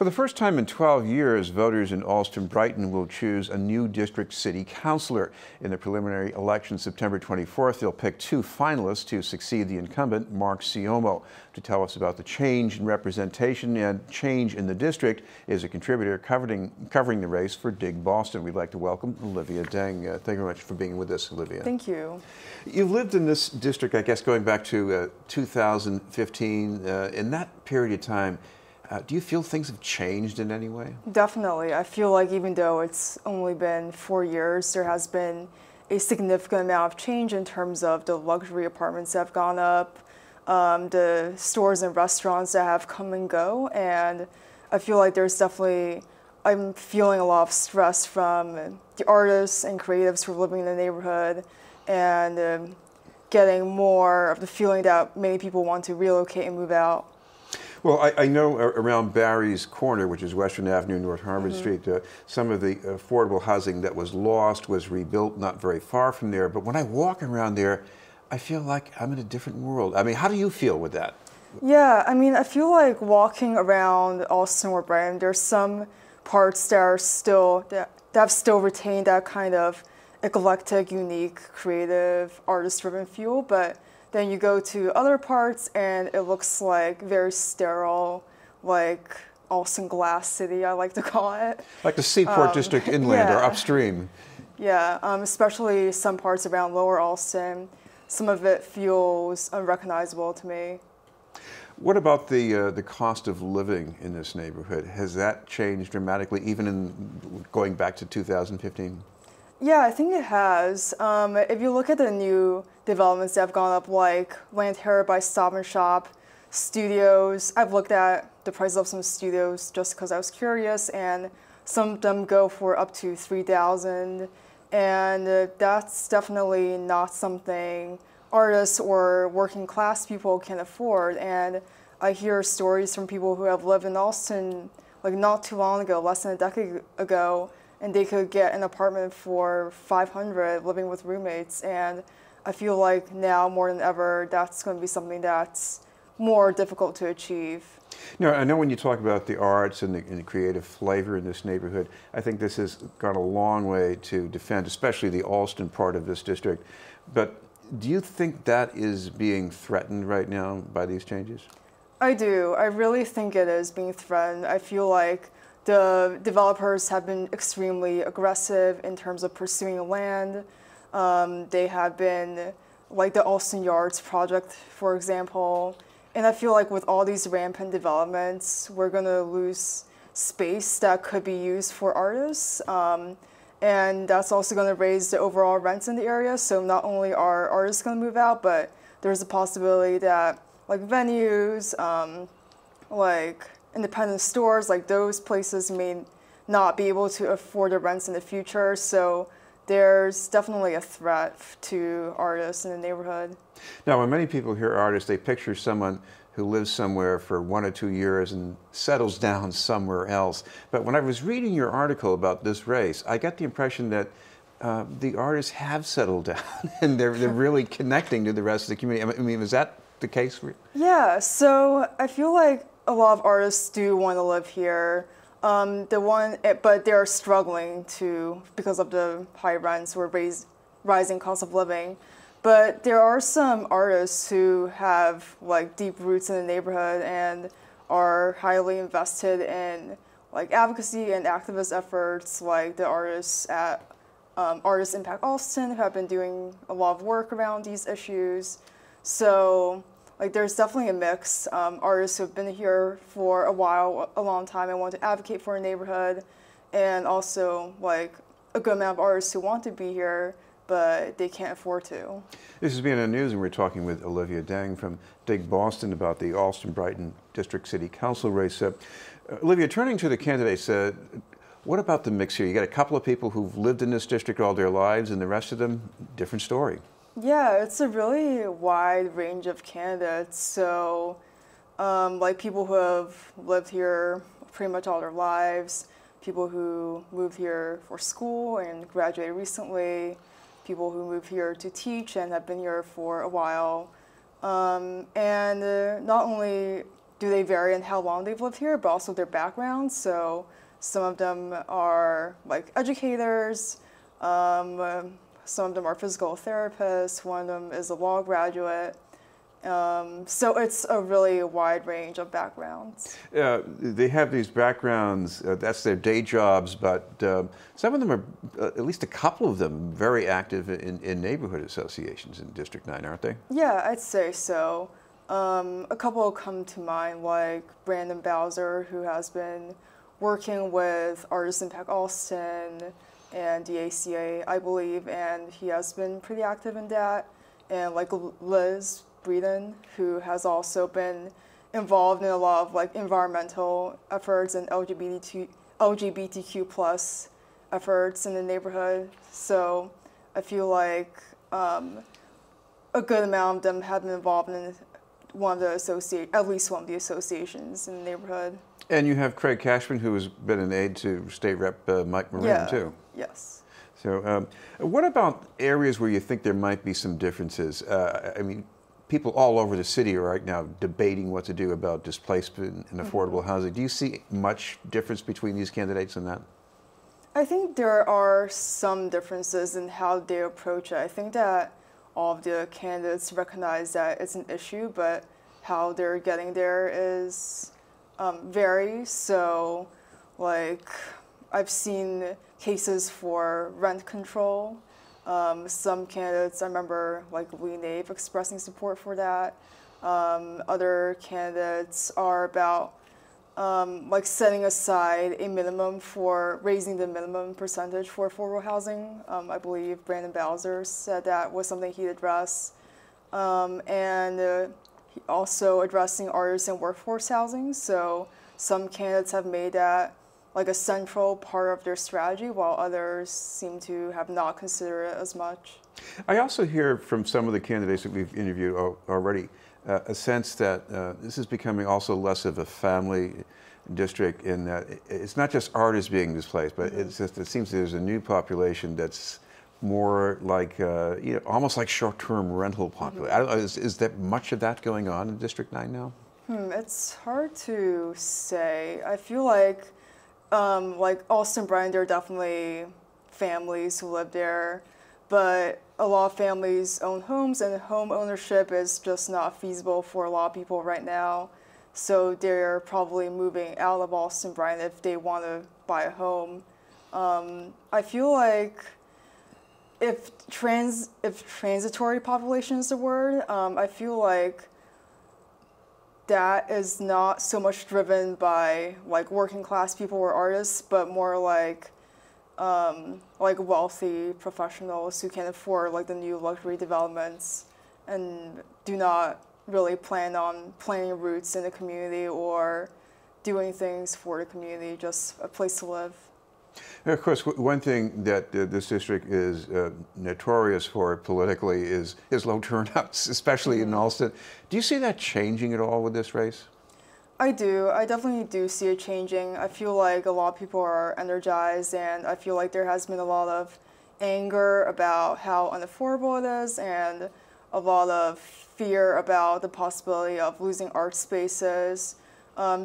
For the first time in 12 years, voters in Allston-Brighton will choose a new district city councilor. In the preliminary election September 24th, they'll pick two finalists to succeed the incumbent, Mark Siomo. To tell us about the change in representation and change in the district is a contributor covering the race for DigBoston. We'd like to welcome Olivia Deng. Thank you very much for being with us, Olivia. Thank you. You've lived in this district, I guess, going back to 2015. In that period of time, do you feel things have changed in any way? Definitely. I feel like even though it's only been 4 years, there has been a significant amount of change in terms of the luxury apartments that have gone up, the stores and restaurants that have come and go, and I feel like I'm feeling a lot of stress from the artists and creatives who are living in the neighborhood, and getting more of the feeling that many people want to relocate and move out. Well, I know around Barry's Corner, which is Western Avenue, North Harvard Street, some of the affordable housing that was lost was rebuilt not very far from there. But when I walk around there, I feel like I'm in a different world. I mean, how do you feel with that? Yeah, I mean, I feel like walking around Allston or Brighton, there's some parts that have still retained that kind of eclectic, unique, creative, artist-driven feel, but then you go to other parts and it looks like very sterile, like Allston Glass City, I like to call it. Like the Seaport District inland or upstream. Yeah, especially some parts around Lower Allston. Some of it feels unrecognizable to me. What about the cost of living in this neighborhood? Has that changed dramatically, even in going back to 2015? Yeah, I think it has. If you look at the new developments that have gone up, like Lantera by Stop and Shop, studios, I've looked at the price of some studios just because I was curious, and some of them go for up to $3,000, and that's definitely not something artists or working class people can afford. And I hear stories from people who have lived in Allston like not too long ago, less than a decade ago, and they could get an apartment for $500 living with roommates. And I feel like now more than ever, that's going to be something that's more difficult to achieve. Now, I know when you talk about the arts and the creative flavor in this neighborhood, I think this has gone a long way to defend, especially the Allston part of this district. But do you think that is being threatened right now by these changes? I do. I really think it is being threatened. I feel like the developers have been extremely aggressive in terms of pursuing land. They have been, like the Allston Yards project, for example. And I feel like with all these rampant developments, we're going to lose space that could be used for artists. And that's also going to raise the overall rents in the area. So not only are artists going to move out, but there's a possibility that like venues, like independent stores, like those places may not be able to afford the rents in the future. So there's definitely a threat to artists in the neighborhood. Now, when many people hear artists, they picture someone who lives somewhere for 1 or 2 years and settles down somewhere else. But when I was reading your article about this race, I got the impression that the artists have settled down and they're really connecting to the rest of the community. I mean, is that the case for you? Yeah, so I feel like a lot of artists do want to live here. But they're struggling because of the high rents or rising cost of living. But there are some artists who have like deep roots in the neighborhood and are highly invested in like advocacy and activist efforts, like the artists at Artists Impact Allston, who have been doing a lot of work around these issues. So like there's definitely a mix. Artists who have been here for a long time, and want to advocate for a neighborhood, and also like a good amount of artists who want to be here, but they can't afford to. This is being in the news, and we're talking with Olivia Deng from DigBoston about the Allston-Brighton District City Council race. Olivia, turning to the candidates, what about the mix here? You got a couple of people who've lived in this district all their lives, and the rest of them, different story. Yeah, it's a really wide range of candidates. So, like people who have lived here pretty much all their lives, people who moved here for school and graduated recently, people who moved here to teach and have been here for a while. And not only do they vary in how long they've lived here, but also their background. So some of them are like educators, some of them are physical therapists, one of them is a law graduate. So it's a really wide range of backgrounds. They have these backgrounds, that's their day jobs, but some of them are, at least a couple of them, very active in neighborhood associations in District 9, aren't they? Yeah, I'd say so. A couple come to mind, like Brandon Bowser, who has been working with Artists Impact Allston and the ACA, I believe, and he has been pretty active in that. And like Liz Breeden, who has also been involved in a lot of like environmental efforts and LGBTQ plus efforts in the neighborhood. So I feel like a good amount of them have been involved in at least one of the associations in the neighborhood. And you have Craig Cashman, who has been an aide to State Rep Mike Marin, too. Yes. So what about areas where you think there might be some differences? I mean, people all over the city are right now debating what to do about displacement and affordable housing. Do you see much difference between these candidates in that? I think there are some differences in how they approach it. I think that all of the candidates recognize that it's an issue, but how they're getting there is varies. So, like, I've seen cases for rent control. Some candidates, I remember like Lee Nave expressing support for that. Other candidates are about like setting aside a minimum for raising the minimum percentage for affordable housing. I believe Brandon Bowser said that was something he'd address. And also addressing artists and workforce housing. So some candidates have made that like a central part of their strategy, while others seem to have not considered it as much. I also hear from some of the candidates that we've interviewed already a sense that this is becoming also less of a family district in that it's not just artists being displaced, but it's just, it seems there's a new population that's more like, you know, almost like short-term rental population. I don't know, is there much of that going on in District 9 now? It's hard to say. I feel like Allston-Brighton, there are definitely families who live there, but a lot of families own homes, and home ownership is just not feasible for a lot of people right now. So they're probably moving out of Allston-Brighton if they want to buy a home. I feel like if transitory population is the word, I feel like that is not so much driven by like working class people or artists, but more like wealthy professionals who can afford like the new luxury developments and do not really plan on planting roots in the community or doing things for the community, just a place to live. And of course, one thing that this district is notorious for politically is low turnouts, especially in Allston. Do you see that changing at all with this race? I do. I definitely do see it changing. I feel like a lot of people are energized, and I feel like there has been a lot of anger about how unaffordable it is and a lot of fear about the possibility of losing art spaces.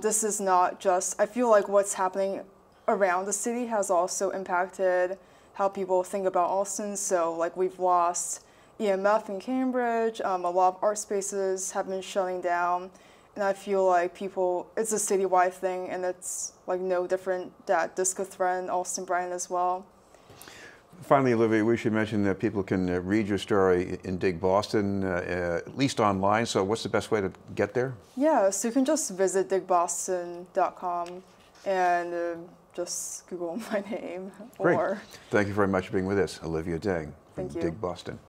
This is not just, I feel like what's happening around the city has also impacted how people think about Allston. So like we've lost EMF in Cambridge, a lot of art spaces have been shutting down, and I feel like it's a citywide thing, and it's like no different that this could threaten Allston-Brighton as well. Finally, Olivia, we should mention that people can read your story in DigBoston, at least online. So what's the best way to get there? Yeah, so you can just visit digboston.com and just Google my name. Great. Thank you very much for being with us, Olivia Deng from Thank you. DigBoston.